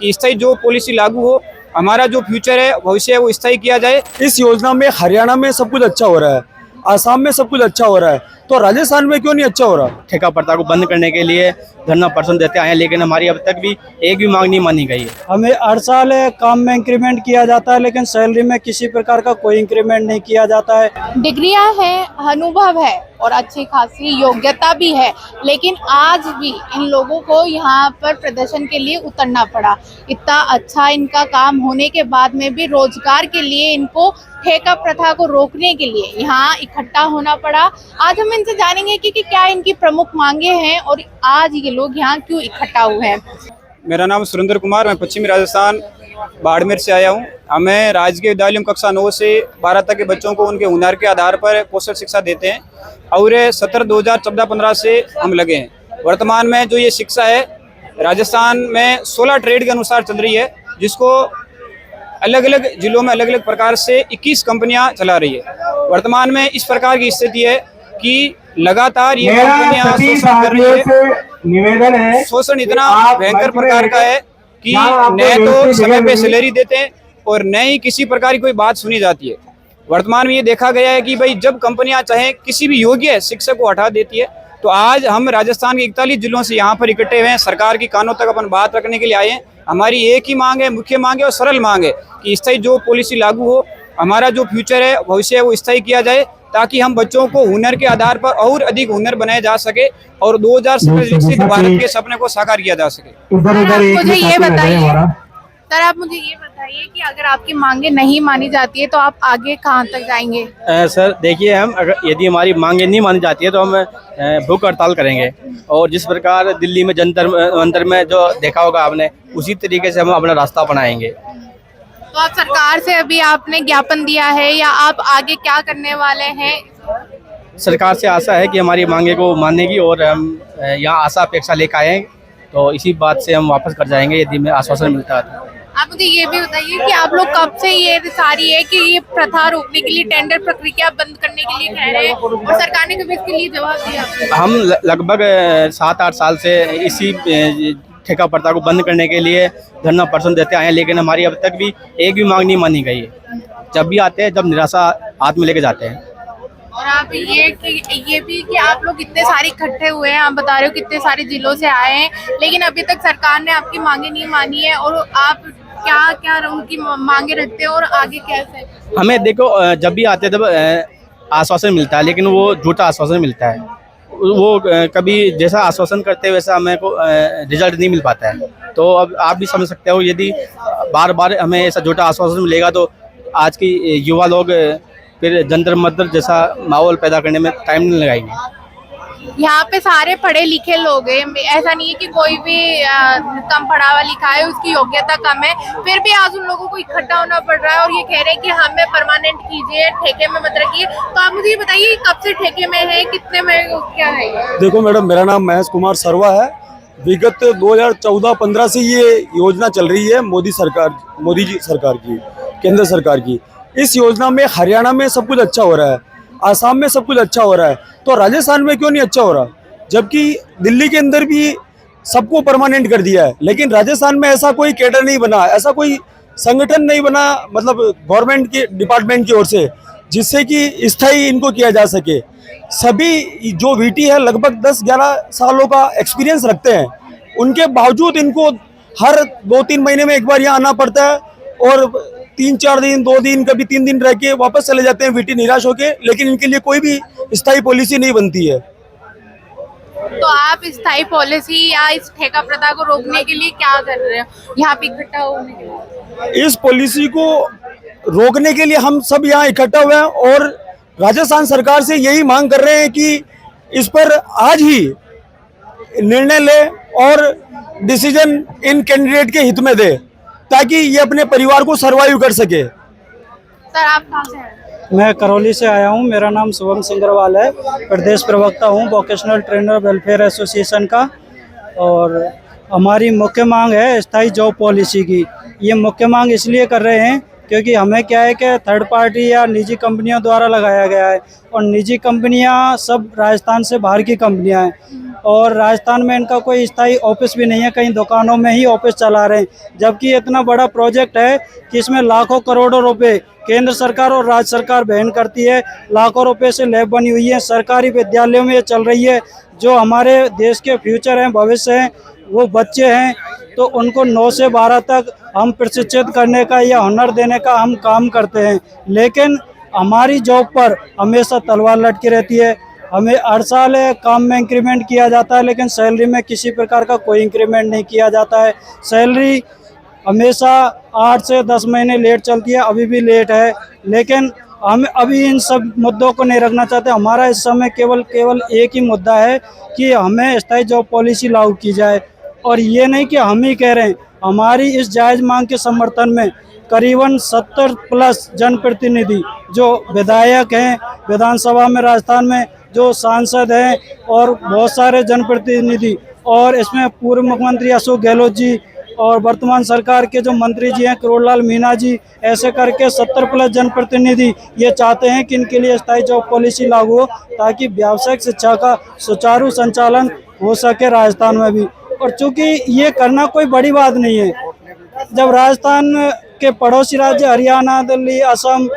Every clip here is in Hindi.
स्थायी जो पॉलिसी लागू हो, हमारा जो फ्यूचर है, भविष्य है, वो स्थायी किया जाए। इस योजना में हरियाणा में सब कुछ अच्छा हो रहा है, आसाम में सब कुछ अच्छा हो रहा है, तो राजस्थान में क्यों नहीं अच्छा हो रहा? ठेका प्रथा को बंद करने के लिए धरना प्रदर्शन देते आए हैं, लेकिन हमारी अब तक भी एक भी मांग नहीं मानी गई है। हमें हर साल काम में इंक्रीमेंट किया जाता है, लेकिन सैलरी में किसी प्रकार का कोई इंक्रीमेंट नहीं किया जाता है। डिग्रियां हैं, अनुभव है और अच्छी खासी योग्यता भी है, लेकिन आज भी इन लोगों को यहाँ पर प्रदर्शन के लिए उतरना पड़ा। इतना अच्छा इनका काम होने के बाद में भी रोजगार के लिए इनको ठेका प्रथा को रोकने के लिए यहाँ इकट्ठा होना पड़ा। आज हम इनसे जानेंगे कि क्या इनकी प्रमुख मांगे हैं और आज ये लोग यहाँ क्यों इकट्ठा हुए हैं। मेरा नाम सुरेंद्र कुमार, मैं पश्चिमी राजस्थान बाड़मेर से आया हूँ। हमें राजकीय विद्यालय कक्षा 9 से 12 तक के बच्चों को उनके हुनर के आधार पर कौशल शिक्षा देते हैं और सत्र 2014-15 से हम लगे हैं। वर्तमान में जो ये शिक्षा है राजस्थान में 16 ट्रेड के अनुसार चल रही है, जिसको अलग अलग जिलों में अलग अलग प्रकार से 21 कंपनियां चला रही है। वर्तमान में इस प्रकार की स्थिति है कि लगातार ये कंपनियां शोषण कर रही है। निवेदन है, शोषण इतना भयंकर प्रकार का है कि न तो समय पे सैलरी देते हैं और न ही किसी प्रकार की कोई बात सुनी जाती है। वर्तमान में ये देखा गया है कि भाई जब कंपनियां चाहे किसी भी योग्य शिक्षक को हटा देती है, तो आज हम राजस्थान के 41 जिलों से यहाँ पर इकट्ठे हुए हैं। सरकार की कानों तक अपन बात रखने के लिए आए हैं। हमारी एक ही मांग है, मुख्य मांग है और सरल मांग है कि स्थायी जो पॉलिसी लागू हो, हमारा जो फ्यूचर है, भविष्य है, वो स्थायी किया जाए, ताकि हम बच्चों को हुनर के आधार पर और अधिक हुनर बनाए जा सके और 2027 विकसित भारत के सपने को साकार किया जा सके। मुझे ये बताइए सर, आप मुझे ये बताइए कि अगर आपकी मांगे नहीं मानी जाती है तो आप आगे कहाँ तक जाएंगे? सर देखिए, हम अगर यदि हमारी मांगे नहीं मानी जाती है तो हम भूख हड़ताल करेंगे और जिस प्रकार दिल्ली में जंतर मंतर में जो देखा होगा आपने, उसी तरीके से हम अपना रास्ता अपनाएंगे। तो आप सरकार से अभी आपने ज्ञापन दिया है या आप आगे क्या करने वाले हैं? सरकार से आशा है कि हमारी मांगे को मानेगी और हम यहाँ आशा अपेक्षा लेकर आए हैं, तो इसी बात से हम वापस कर जाएंगे यदि हमें आश्वासन मिलता है तो। आप मुझे ये भी बताइए कि आप लोग कब से ये सारी है कि ये प्रथा रोकने के लिए टेंडर प्रक्रिया बंद करने के लिए कह रहे हैं और सरकार ने कभी इसके लिए जवाब दिया? हम लगभग 7-8 साल से इसी ठेका प्रथा को बंद करने के लिए धरना प्रदर्शन देते आए हैं, लेकिन हमारी अब तक भी एक भी मांग नहीं मानी गई है। जब भी आते हैं, जब निराशा हाथ में लेके जाते हैं। और आप ये भी कि आप लोग इतने सारे इकट्ठे हुए हैं, आप बता रहे हो कितने सारे जिलों से आए हैं, लेकिन अभी तक सरकार ने आपकी मांगे नहीं मानी है और आप क्या क्या उनकी मांगे रखते हैं और आगे कैसे? हमें देखो, जब भी आते हैं तब आश्वासन मिलता है, लेकिन वो झूठा आश्वासन मिलता है। वो कभी जैसा आश्वासन करते हैं वैसा हमें को रिजल्ट नहीं मिल पाता है। तो अब आप भी समझ सकते हो, यदि बार बार हमें ऐसा झूठा आश्वासन मिलेगा तो आज की युवा लोग फिर जंतर मंतर जैसा माहौल पैदा करने में टाइम नहीं लगाएंगे। यहाँ पे सारे पढ़े लिखे लोग हैं, ऐसा नहीं है कि कोई भी कम पढ़ा लिखा है, उसकी योग्यता कम है, फिर भी आज उन लोगों को इकट्ठा होना पड़ रहा है और ये कह रहे हैं कि हमें परमानेंट कीजिए, ठेके में मत रखिए। तो आप मुझे ये बताइए कब से ठेके में है, कितने में, क्या है? देखो मैडम, मेरा नाम महेश कुमार सरवा है। विगत 2014-15 से ये योजना चल रही है, मोदी जी सरकार की, केंद्र सरकार की। इस योजना में हरियाणा में सब कुछ अच्छा हो रहा है, आसाम में सब कुछ अच्छा हो रहा है, तो राजस्थान में क्यों नहीं अच्छा हो रहा? जबकि दिल्ली के अंदर भी सबको परमानेंट कर दिया है, लेकिन राजस्थान में ऐसा कोई कैडर नहीं बना, ऐसा कोई संगठन नहीं बना, मतलब गवर्नमेंट के डिपार्टमेंट की ओर से, जिससे कि स्थायी इनको किया जा सके। सभी जो वीटी है लगभग 10-11 सालों का एक्सपीरियंस रखते हैं, उनके बावजूद इनको हर 2-3 महीने में एक बार यहाँ आना पड़ता है और 3-4 दिन, 2 दिन, कभी 3 दिन रह के वापस चले जाते हैं वीटी निराश होके, लेकिन इनके लिए कोई भी स्थायी पॉलिसी नहीं बनती है। तो आप स्थायी पॉलिसी या इस ठेका प्रथा को रोकने के लिए क्या कर रहे हो यहाँ पे इकट्ठा होने के लिए? इस पॉलिसी को रोकने के लिए हम सब यहाँ इकट्ठा हुए हैं और राजस्थान सरकार से यही मांग कर रहे हैं कि इस पर आज ही निर्णय ले और डिसीजन इन कैंडिडेट के हित में दे, ताकि ये अपने परिवार को सर्वाइव कर सके। सर आप कहाँ से हैं? मैं करौली से आया हूं। मेरा नाम शुभम सिंगरवाल है, प्रदेश प्रवक्ता हूं वोकेशनल ट्रेनर वेलफेयर एसोसिएशन का। और हमारी मुख्य मांग है स्थायी जॉब पॉलिसी की। ये मुख्य मांग इसलिए कर रहे हैं क्योंकि हमें क्या है कि थर्ड पार्टी या निजी कंपनियों द्वारा लगाया गया है, और निजी कंपनियां सब राजस्थान से बाहर की कंपनियां हैं, और राजस्थान में इनका कोई स्थायी ऑफिस भी नहीं है, कहीं दुकानों में ही ऑफिस चला रहे हैं। जबकि इतना बड़ा प्रोजेक्ट है कि इसमें लाखों करोड़ों रुपए केंद्र सरकार और राज्य सरकार वहन करती है, लाखों रुपए से लैब बनी हुई है, सरकारी विद्यालयों में ये चल रही है। जो हमारे देश के फ्यूचर हैं, भविष्य हैं, वो बच्चे हैं, तो उनको 9 से 12 तक हम प्रशिक्षित करने का या हुनर देने का हम काम करते हैं। लेकिन हमारी जॉब पर हमेशा तलवार लटकी रहती है। हमें हर साल काम में इंक्रीमेंट किया जाता है, लेकिन सैलरी में किसी प्रकार का कोई इंक्रीमेंट नहीं किया जाता है। सैलरी हमेशा 8 से 10 महीने लेट चलती है, अभी भी लेट है। लेकिन हम अभी इन सब मुद्दों को नहीं रखना चाहते। हमारा इस समय केवल एक ही मुद्दा है कि हमें स्थायी जॉब पॉलिसी लागू की जाए, और ये नहीं कि हम ही कह रहे हैं। हमारी इस जायज़ मांग के समर्थन में करीबन 70 प्लस जनप्रतिनिधि जो विधायक हैं विधानसभा में, राजस्थान में जो सांसद हैं, और बहुत सारे जनप्रतिनिधि, और इसमें पूर्व मुख्यमंत्री अशोक गहलोत जी और वर्तमान सरकार के जो मंत्री जी हैं करोड़लाल मीणा जी, ऐसे करके 70 प्लस जनप्रतिनिधि ये चाहते हैं कि इनके लिए स्थायी जॉब पॉलिसी लागू हो, ताकि व्यावसायिक शिक्षा का सुचारू संचालन हो सके राजस्थान में भी। और चूंकि ये करना कोई बड़ी बात नहीं है, जब राजस्थान के पड़ोसी राज्य हरियाणा, दिल्ली, असम,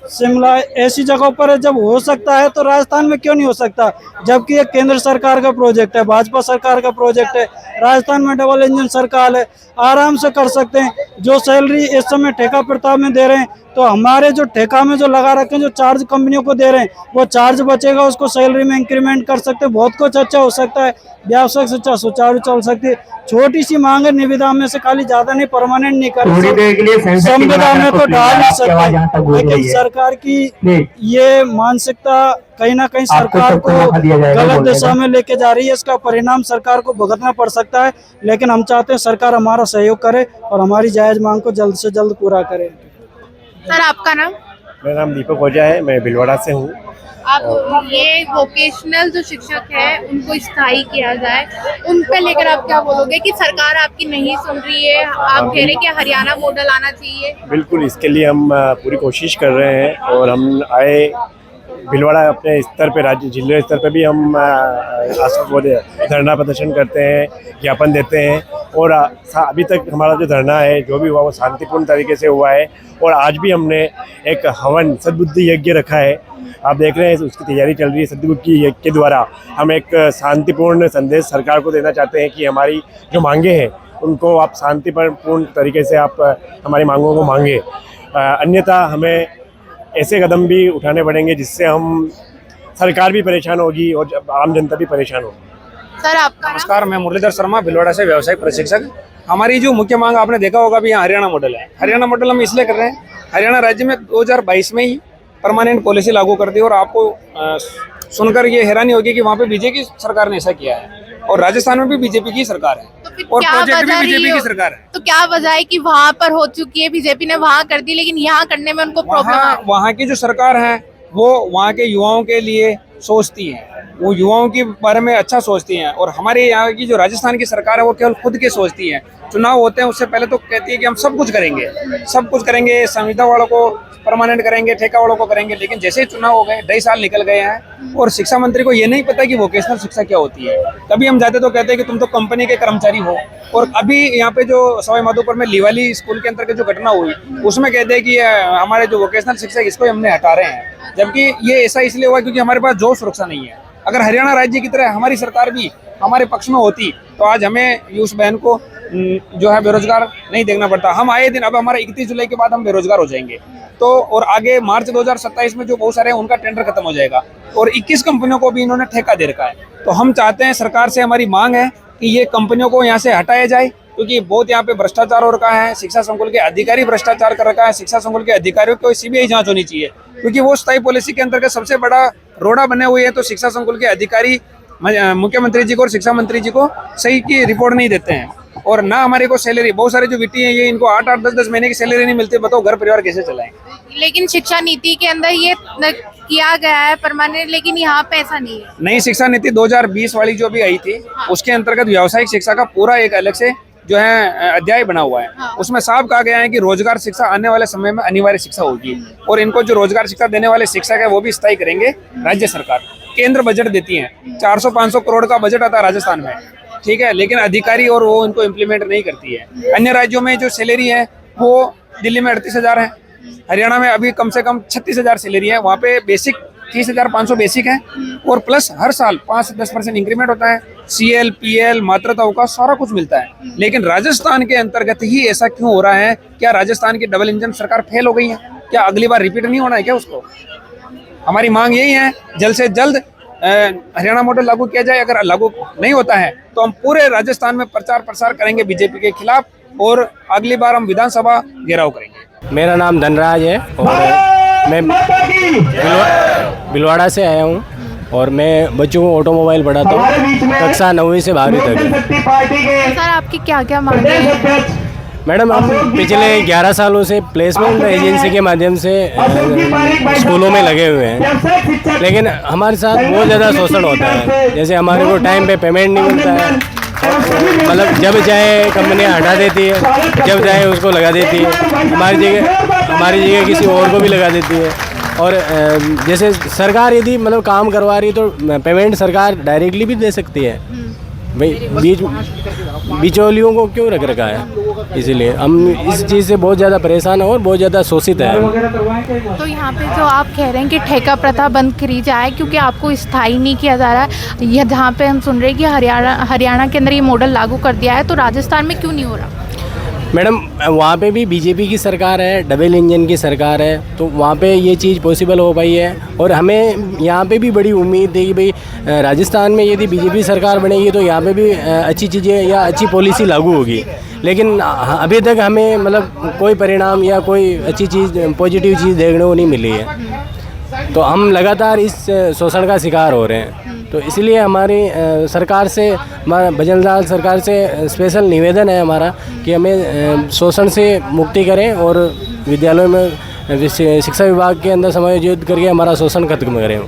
शिमला ऐसी जगहों पर जब हो सकता है तो राजस्थान में क्यों नहीं हो सकता। जबकि ये केंद्र सरकार का प्रोजेक्ट है, भाजपा सरकार का प्रोजेक्ट है, राजस्थान में डबल इंजन सरकार है, आराम से कर सकते हैं। जो सैलरी इस समय ठेका प्रताप में दे रहे हैं, तो हमारे जो ठेका में जो लगा रखे हैं, जो चार्ज कंपनियों को दे रहे हैं, वो चार्ज बचेगा, उसको सैलरी में इंक्रीमेंट कर सकते हैं, बहुत कुछ अच्छा हो सकता है, व्यावसायिक शिक्षा सुचारू चल सकती है। छोटी सी मांग है, निविदा में से खाली ज्यादा नहीं, परमानेंट नहीं कर संविधान में तो डाल नहीं सकते। लेकिन सरकार की ये मानसिकता कहीं ना कहीं सरकार को गलत दिशा में लेके जा रही है। इसका परिणाम सरकार को भुगतना पड़ सकता है। लेकिन हम चाहते हैं सरकार हमारा सहयोग करे और हमारी जायज मांग को जल्द से जल्द पूरा करे। सर, आपका नाम? मेरा नाम दीपक ओझा है, मैं भिलवाड़ा से हूँ। आप ये वोकेशनल जो शिक्षक है उनको स्थायी किया जाए, उन पे लेकर आप क्या बोलोगे कि सरकार आपकी नहीं सुन रही है? आप कह रहे हैं कि हरियाणा मॉडल आना चाहिए। बिल्कुल, इसके लिए हम पूरी कोशिश कर रहे हैं, और हम आए भिलवाड़ा अपने स्तर पे, राज्य जिले स्तर पे भी हम धरना प्रदर्शन करते हैं, ज्ञापन देते हैं। और अभी तक हमारा जो धरना है जो भी हुआ वो शांतिपूर्ण तरीके से हुआ है। और आज भी हमने एक हवन सद्बुद्धि यज्ञ रखा है, आप देख रहे हैं, उसकी तैयारी चल रही है। सद्बुद्धि यज्ञ के द्वारा हम एक शांतिपूर्ण संदेश सरकार को देना चाहते हैं कि हमारी जो मांगे हैं उनको आप शांतिपूर्ण तरीके से आप हमारी मांगों को मांगे, अन्यथा हमें ऐसे कदम भी उठाने पड़ेंगे जिससे हम सरकार भी परेशान होगी और आम जनता भी परेशान होगी। सर, आपका? नमस्कार, मैं मुरलीधर शर्मा, भिलवाड़ा से व्यवसायिक प्रशिक्षक। हमारी जो मुख्य मांग आपने देखा होगा भी, यहाँ हरियाणा मॉडल है। हरियाणा मॉडल हम इसलिए कर रहे हैं, हरियाणा राज्य में 2022 में ही परमानेंट पॉलिसी लागू कर दी, और आपको सुनकर ये हैरानी होगी कि वहाँ पे बीजेपी की सरकार ने ऐसा किया है, और राजस्थान में भी बीजेपी की सरकार है, और प्रोजेक्ट भी बीजेपी की सरकार है। तो क्या वजह है कि वहाँ पर हो चुकी है, बीजेपी ने वहाँ कर दी, लेकिन यहाँ करने में उनको प्रॉब्लम है? वहाँ की जो सरकार है वो वहाँ के युवाओं के लिए सोचती है, वो युवाओं के बारे में अच्छा सोचती हैं। और हमारे यहाँ की जो राजस्थान की सरकार है वो केवल खुद के सोचती है। चुनाव होते हैं उससे पहले तो कहती है कि हम सब कुछ करेंगे, सब कुछ करेंगे, संविदा वालों को परमानेंट करेंगे, ठेका वालों को करेंगे। लेकिन जैसे ही चुनाव हो गए, 2.5 साल निकल गए हैं, और शिक्षा मंत्री को ये नहीं पता कि वोकेशनल शिक्षा क्या होती है। कभी हम जाते तो कहते हैं कि तुम तो कंपनी के कर्मचारी हो। और अभी यहाँ पे जो सवाई माधोपुर में लिवाली स्कूल के अंतर्गत जो घटना हुई, उसमें कहते हैं कि हमारे जो वोकेशनल शिक्षा इसको हमने हटा रहे हैं, जबकि ये ऐसा इसलिए हुआ क्योंकि हमारे पास जॉब सुरक्षा नहीं है। अगर हरियाणा राज्य की तरह हमारी सरकार भी हमारे पक्ष में होती तो आज हमें उस बहन को जो है बेरोजगार नहीं देखना पड़ता। हम आए दिन, अब हमारा 31 जुलाई के बाद हम बेरोजगार हो जाएंगे, तो और आगे मार्च 2027 में जो बहुत सारे हैं उनका टेंडर खत्म हो जाएगा, और 21 कंपनियों को भी इन्होंने ठेका दे रखा है। तो हम चाहते हैं, सरकार से हमारी मांग है कि ये कंपनियों को यहाँ से हटाया जाए, क्योंकि बहुत यहाँ पे भ्रष्टाचार हो रखा है। शिक्षा संकुल के अधिकारी भ्रष्टाचार कर रखा है। शिक्षा संकुल के अधिकारियों को सीबीआई जांच होनी चाहिए, क्योंकि वो स्थायी पॉलिसी के अंतर्गत सबसे बड़ा रोड़ा बने हुए हैं। तो शिक्षा संकुल के अधिकारी मुख्यमंत्री जी को और शिक्षा मंत्री जी को सही की रिपोर्ट नहीं देते हैं, और ना हमारे को सैलरी, बहुत सारे जो विटी हैं ये इनको 8-8, 10-10 महीने की सैलरी नहीं मिलती। बताओ घर परिवार कैसे चलाएं? लेकिन शिक्षा नीति के अंदर ये किया गया है परमानेंट, लेकिन यहाँ पे ऐसा नहीं है। नई शिक्षा नीति 2020 वाली जो भी आई थी, उसके अंतर्गत व्यावसायिक शिक्षा का पूरा एक अलग से जो है अध्याय बना हुआ है, उसमें साफ कहा गया है कि रोजगार शिक्षा आने वाले समय में अनिवार्य शिक्षा होगी, और इनको जो रोजगार शिक्षा देने वाले शिक्षक है वो भी स्थायी करेंगे राज्य सरकार। केंद्र बजट देती है, 400-500 करोड़ का बजट आता है राजस्थान में, ठीक है, लेकिन अधिकारी और वो इनको इम्प्लीमेंट नहीं करती है। अन्य राज्यों में जो सैलरी है वो दिल्ली में 38,000 है, हरियाणा में अभी कम से कम 36,000 सैलरी है, वहाँ पे बेसिक 30,500 बेसिक है, और प्लस हर साल 5 से 10% इंक्रीमेंट होता है, CL, PL, मातृता का सारा कुछ मिलता है। लेकिन राजस्थान के अंतर्गत ही ऐसा क्यों हो रहा है? क्या राजस्थान की डबल इंजन सरकार फेल हो गई है? क्या अगली बार रिपीट नहीं होना है क्या उसको? हमारी मांग यही है, जल्द से जल्द हरियाणा मॉडल लागू किया जाए। अगर लागू नहीं होता है तो हम पूरे राजस्थान में प्रचार प्रसार करेंगे बीजेपी के खिलाफ, और अगली बार हम विधानसभा घेराव करेंगे। मेरा नाम धनराज है और मैं भिलवाड़ा से आया हूँ, और मैं बच्चों को ऑटोमोबाइल पढ़ाता हूँ, कक्षा 9वीं से 12वीं तक। सर आपकी क्या क्या मांगे हैं? मैडम, हम पिछले 11 सालों से प्लेसमेंट एजेंसी के माध्यम से स्कूलों में लगे हुए हैं, लेकिन हमारे साथ बहुत ज़्यादा शोषण होता है। जैसे हमारे को टाइम पे पेमेंट नहीं मिलता है, मतलब जब चाहे कंपनियां हटा देती है, जब चाहे उसको लगा देती है, हमारी जगह किसी और को भी लगा देती है। और जैसे सरकार यदि मतलब काम करवा रही है तो पेमेंट सरकार डायरेक्टली भी दे सकती है, भाई बिचौलियों को क्यों रख रखा है? इसीलिए हम इस चीज़ से बहुत ज़्यादा परेशान हैं और बहुत ज़्यादा शोषित है। तो यहाँ पे जो आप कह रहे हैं कि ठेका प्रथा बंद करी जाए क्योंकि आपको स्थायी नहीं किया जा रहा है, यह जहाँ पे हम सुन रहे हैं कि हरियाणा के अंदर ये मॉडल लागू कर दिया है, तो राजस्थान में क्यों नहीं हो रहा? मैडम, वहाँ पे भी बीजेपी की सरकार है, डबल इंजन की सरकार है, तो वहाँ पे ये चीज़ पॉसिबल हो पाई है। और हमें यहाँ पे भी बड़ी उम्मीद है कि भाई राजस्थान में यदि बीजेपी सरकार बनेगी तो यहाँ पे भी अच्छी चीज़ें या अच्छी पॉलिसी लागू होगी। लेकिन अभी तक हमें मतलब कोई परिणाम या कोई अच्छी चीज़, पॉजिटिव चीज़ देखने को नहीं मिली है, तो हम लगातार इस शोषण का शिकार हो रहे हैं। तो इसलिए हमारी सरकार से, हमारा भजनलाल सरकार से स्पेशल निवेदन है हमारा कि हमें शोषण से मुक्ति करें और विद्यालयों में शिक्षा विभाग के अंदर समायोजित करके हमारा शोषण खत्म करें।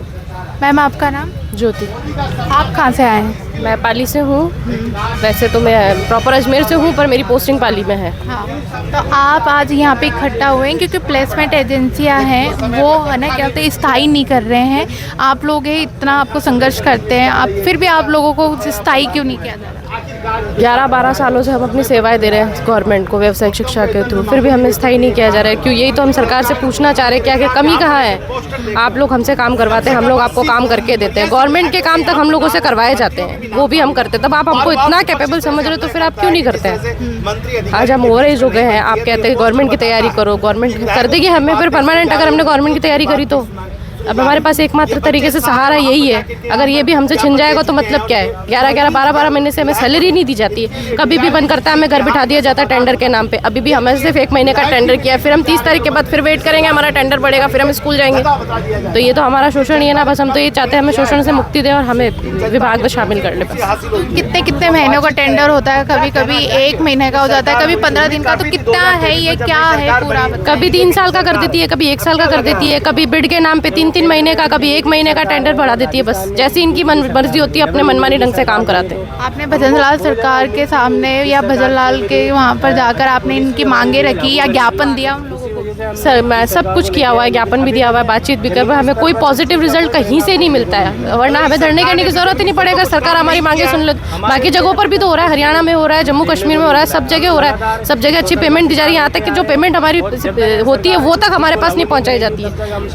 मैम आपका नाम? ज्योति। आप कहाँ से आए हैं? मैं पाली से हूँ, वैसे तो मैं प्रॉपर अजमेर से हूँ, पर मेरी पोस्टिंग पाली में है। हाँ, तो आप आज यहाँ पे इकट्ठा हुए हैं क्योंकि प्लेसमेंट एजेंसियाँ हैं वो है ना, क्या बोलते हैं, स्थायी नहीं कर रहे हैं। आप लोग ये इतना आपको संघर्ष करते हैं, आप फिर भी आप लोगों को स्थायी क्यों नहीं किया जा रहा? 11-12 सालों से हम अपनी सेवाएं दे रहे हैं गवर्नमेंट को व्यावसायिक शिक्षा के थ्रू, फिर भी हमें स्थायी नहीं किया जा रहा है। क्यों? यही तो हम सरकार से पूछना चाह रहे हैं, क्या कमी कहाँ है? आप लोग हमसे काम करवाते हैं, हम लोग आपको काम करके देते हैं, गवर्नमेंट के काम तक हम लोगों से करवाए जाते हैं, वो भी हम करते हैं। तब आप हमको इतना कैपेबल समझ रहे हो तो फिर आप क्यों नहीं करते हैं? आज हम ओवर एज हो गए हैं, आप कहते हैं गवर्नमेंट की तैयारी करो, गवर्नमेंट कर देगी हमें फिर परमानेंट। अगर हमने गवर्नमेंट की तैयारी करी तो अब हमारे पास एकमात्र तरीके से सहारा यही है। अगर ये भी हमसे छिन जाएगा तो मतलब क्या है? 11-11, 12-12 महीने से हमें सैलरी नहीं दी जाती है, कभी भी मन करता है हमें घर बिठा दिया जाता है टेंडर के नाम पे। अभी भी हमें सिर्फ 1 महीने का टेंडर किया है, फिर हम 30 तारीख के बाद फिर वेट करेंगे, हमारा टेंडर बढ़ेगा, फिर हम स्कूल जाएंगे। तो ये तो हमारा शोषण ही है ना। बस हम तो ये चाहते हैं हमें शोषण से मुक्ति दें और हमें विभाग में शामिल कर ले। बस कितने कितने महीनों का टेंडर होता है? कभी कभी 1 महीने का हो जाता है, कभी 15 दिन का। तो कितना है ये, क्या है पूरा? कभी 3 साल का कर देती है, कभी 1 साल का कर देती है, कभी बिड के नाम पे 3-3 महीने का, कभी 1 महीने का टेंडर बढ़ा देती है। बस जैसी इनकी मर्जी होती है अपने मनमानी ढंग से काम कराते हैं। आपने भजनलाल सरकार के सामने या भजनलाल के वहाँ पर जाकर आपने इनकी मांगे रखी या ज्ञापन दिया उन लोगों को? सर मैं सब कुछ किया हुआ है, ज्ञापन भी दिया हुआ है, बातचीत भी कर रहा है, हमें कोई पॉजिटिव रिजल्ट कहीं से नहीं मिलता है। वरना हमें धरने करने की जरूरत ही नहीं पड़ेगा, सरकार हमारी मांगे सुन ले। बाकी जगहों पर भी तो हो रहा है, हरियाणा में हो रहा है, जम्मू कश्मीर में हो रहा है, सब जगह हो रहा है, सब जगह अच्छी पेमेंट दी जा रही है। यहाँ तक कि जो पेमेंट हमारी होती है वो तक हमारे पास नहीं पहुँचाई जाती है।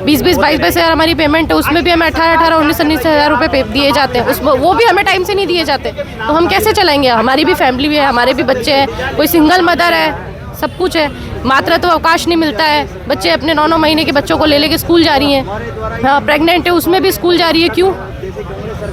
20-20, 22-22 हज़ार हमारी पेमेंट है, उसमें भी हमें 18-18, 19-19 हज़ार रुपये दिए जाते हैं, उसमें वो भी हमें टाइम से नहीं दिए जाते। तो हम कैसे चलाएंगे? हमारी भी फैमिली भी है, हमारे भी बच्चे हैं, कोई सिंगल मदर है, सब कुछ है। मातृत्व अवकाश नहीं मिलता है, बच्चे अपने 9-9 महीने के बच्चों को ले लेके स्कूल जा रही हैं। हाँ, प्रेग्नेंट है उसमें भी स्कूल जा रही है। क्यों?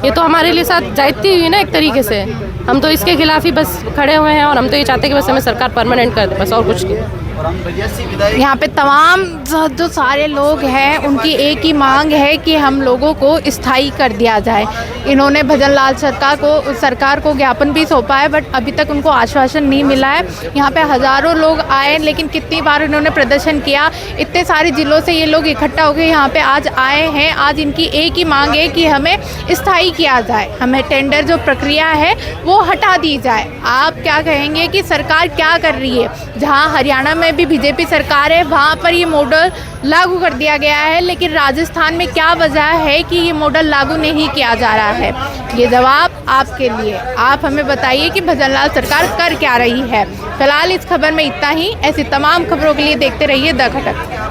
ये तो हमारे लिए साथ जाती हुई ना एक तरीके से। हम तो इसके खिलाफ ही बस खड़े हुए हैं और हम तो ये चाहते हैं कि बस हमें सरकार परमानेंट कर दे, बस और कुछ नहीं। यहाँ पे तमाम जो सारे लोग हैं उनकी एक ही मांग है कि हम लोगों को स्थायी कर दिया जाए। इन्होंने भजनलाल सरकार को ज्ञापन भी सौंपा है, बट अभी तक उनको आश्वासन नहीं मिला है। यहाँ पे हज़ारों लोग आए, लेकिन कितनी बार इन्होंने प्रदर्शन किया। इतने सारे ज़िलों से ये लोग इकट्ठा हो गए यहाँ पे आज आए हैं। आज इनकी एक ही मांग है कि हमें स्थायी किया जाए, हमें टेंडर जो प्रक्रिया है वो वो हटा दी जाए। आप क्या कहेंगे कि सरकार क्या कर रही है? जहां हरियाणा में भी बीजेपी सरकार है वहां पर ये मॉडल लागू कर दिया गया है, लेकिन राजस्थान में क्या वजह है कि ये मॉडल लागू नहीं किया जा रहा है? ये जवाब आपके लिए। आप हमें बताइए कि भजनलाल सरकार कर क्या रही है। फिलहाल इस खबर में इतना ही। ऐसी तमाम खबरों के लिए देखते रहिए द खटक।